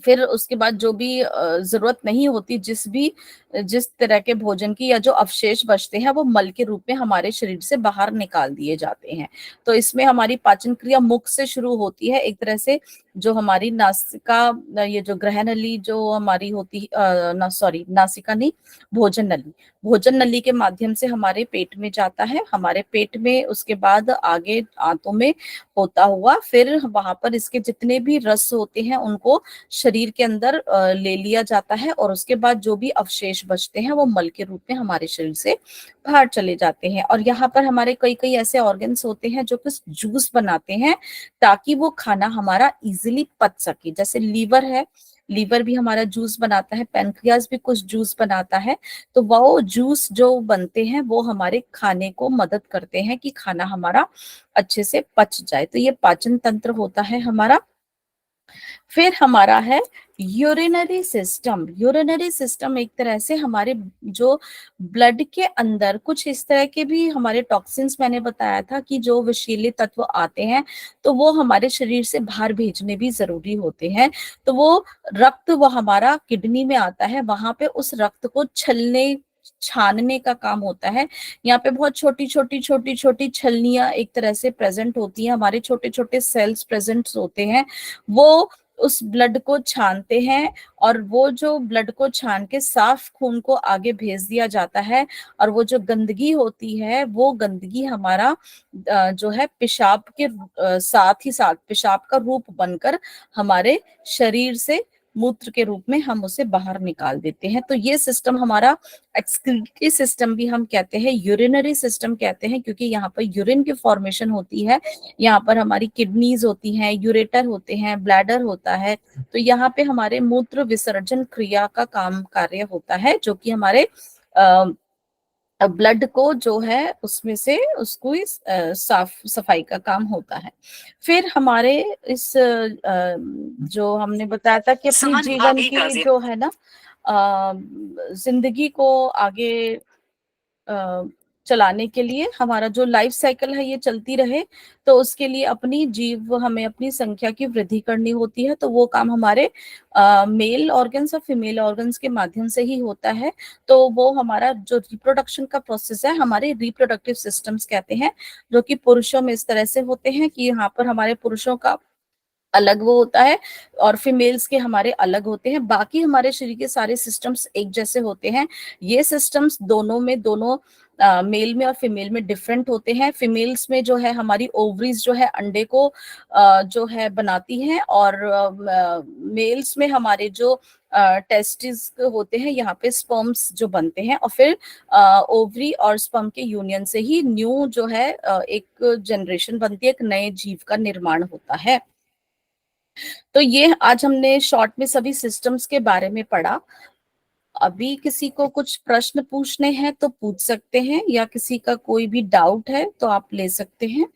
फिर उसके बाद जो भी जरूरत नहीं होती, जिस तरह के भोजन की, या जो अवशेष बचते हैं, वो मल के रूप में हमारे शरीर से बाहर निकाल दिए जाते हैं। तो इसमें हमारी पाचन क्रिया मुख से शुरू होती है। एक तरह से जो हमारी नासिका, ये जो ग्रहण नली जो हमारी होती नासिका नहीं, भोजन नली, भोजन नली के माध्यम से हमारे पेट में जाता है। हमारे पेट में उसके बाद आगे आंतों में होता हुआ, फिर वहां पर इसके जितने भी रस होते हैं उनको शरीर के अंदर ले लिया जाता है, और उसके बाद जो भी अवशेष बचते हैं वो मल के रूप में हमारे शरीर से बाहर चले जाते हैं। और यहाँ पर हमारे कई कई ऐसे ऑर्गन्स होते हैं जो कुछ जूस बनाते हैं, ताकि वो खाना हमारा इजीली पच सके। जैसे लीवर है, लीवर भी हमारा जूस बनाता है, पैनक्रियाज भी कुछ जूस बनाता है। तो वो जूस जो बनते हैं वो हमारे खाने को मदद करते हैं कि खाना हमारा अच्छे से पच जाए। तो ये पाचन तंत्र होता है हमारा। फिर हमारा है यूरिनरी सिस्टम। यूरिनरी सिस्टम एक तरह से हमारे जो ब्लड के अंदर कुछ इस तरह के भी हमारे टॉक्सिन्स, मैंने बताया था कि जो विषैले तत्व आते हैं, तो वो हमारे शरीर से बाहर भेजने भी जरूरी होते हैं। तो वो रक्त वो हमारा किडनी में आता है, वहां पे उस रक्त को छानने का काम होता है। यहाँ पे बहुत छोटी छोटी छोटी छोटी छलनियां एक तरह से प्रेजेंट होती हैं, हमारे छोटे छोटे सेल्स प्रेजेंट होते हैं। वो उस ब्लड को छानते हैं, और वो जो ब्लड को छान के साफ खून को आगे भेज दिया जाता है। और वो जो गंदगी होती है, वो गंदगी हमारा जो है पेशाब के साथ ही साथ पेशाब का रूप बनकर हमारे शरीर से मूत्र के रूप में हम उसे बाहर निकाल देते हैं। तो ये सिस्टम हमारा एक्सक्रीटरी सिस्टम भी हम कहते हैं, यूरिनरी सिस्टम कहते हैं, क्योंकि यहाँ पर यूरिन की फॉर्मेशन होती है। यहाँ पर हमारी किडनीज होती हैं, यूरेटर होते हैं, ब्लैडर होता है। तो यहाँ पे हमारे मूत्र विसर्जन क्रिया का कार्य होता है, जो कि हमारे ब्लड को जो है उसमें से उसको इस साफ सफाई का काम होता है। फिर हमारे इस जो हमने बताया था कि अपनी जीवन की जो है ना जिंदगी को आगे अ, चलाने के लिए हमारा जो लाइफ साइकिल है ये चलती रहे, तो उसके लिए हमें अपनी संख्या की वृद्धि करनी होती है। तो वो काम हमारे मेल ऑर्गन्स और फीमेल ऑर्गन्स के माध्यम से ही होता है। तो वो हमारा जो रिप्रोडक्शन का प्रोसेस है, हमारे रिप्रोडक्टिव सिस्टम्स कहते हैं, जो कि पुरुषों में इस तरह से होते हैं कि यहाँ पर हमारे पुरुषों का अलग वो होता है और फीमेल्स के हमारे अलग होते हैं। बाकी हमारे शरीर के सारे सिस्टम्स एक जैसे होते हैं। ये सिस्टम्स दोनों मेल में और फीमेल में डिफरेंट होते हैं। फीमेल्स में जो है हमारी ओवरीज जो है अंडे को जो है बनाती हैं, और मेल्स में हमारे जो टेस्टिस होते हैं, यहाँ पे स्पर्म्स जो बनते हैं, और फिर ओवरी और स्पर्म के यूनियन से ही न्यू जो है एक जनरेशन बनती है, एक नए जीव का निर्माण होता है। तो ये आज हमने शॉर्ट में सभी सिस्टम्स के बारे में पढ़ा। अभी किसी को कुछ प्रश्न पूछने हैं तो पूछ सकते हैं, या किसी का कोई भी डाउट है तो आप ले सकते हैं।